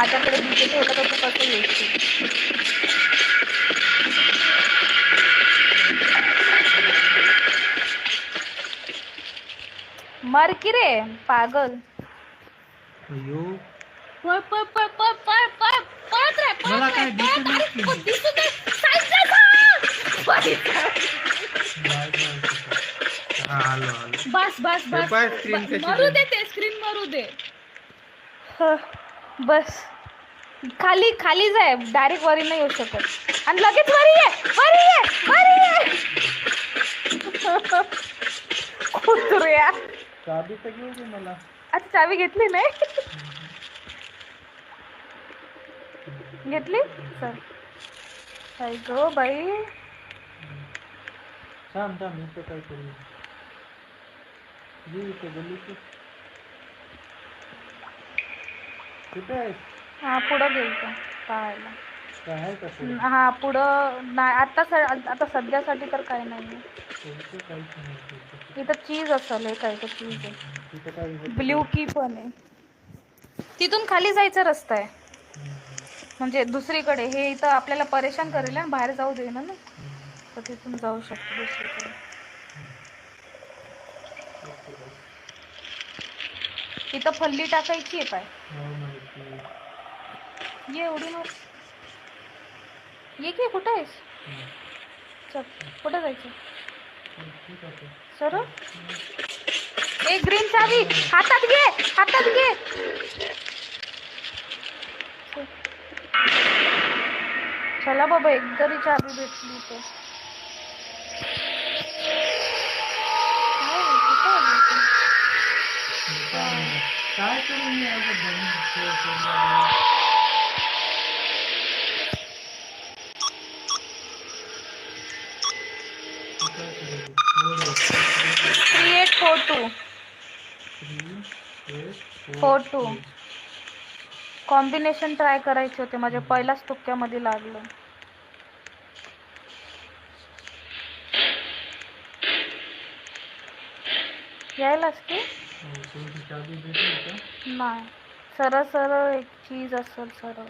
माझ्याकडे बीजेपी होता तर तू कसं येशील? मर की रे पागल. अयो पळ पळ पळ पळ पळ पळ पळत रे मला पळत काय रे दिसत नाही की. दिसत नाही. साईडला जा. Bye bye. हा आलो आलो. बस बस हे बस पाय स्क्रीन कशी मरू झाली. दे ते स्क्रीन मरू दे. बस खाली खाली जाय डायरेक्ट वरी नाही येऊ शकत आणि लगेच वरी ये वरी ये वरी ये. कुत्र्या चाबी तर घेऊ दे मला. आता चावी घेतली नाही. घेतली सर. काय गो बाई. थांब थांब इथं काय करू. जी इथे गल्लीत कुठे आहे. हा पुढं गेलतो पाहायला. काय आहे का पुढे. हा पुढं नाही आता सध्यासाठी तर काय नाही. इथं काहीच नाही. इथं चीज असेल हे काय तर चीज आहे. तिथं काही होतं. ब्ल्यू की पण आहे. तिथून खाली जायचा रस्ता आहे म्हणजे दुसरीकडे. हे इथं आपल्याला परेशान करेल ना बाहेर जाऊ दे ना तर तिथून जाऊ शकतो दुसरीकडे. इथं फल्ली टाकायची आहे काय. ये एवढी मग ये की कुठं आहेस. चल कुठं जायचं सर. एक ग्रीन चावी हातात घे हातात घे. चला बाबा एक तरी चावी भेटली तर. काय करू मी क्रिएट फोटो कॉम्बिनेशन ट्राय करायचे होते. माझ्या पहिल्याच तुक्क्यामध्ये लागलं. यायलाच की नाही सरळ सरळ एक चीज असेल सरळ.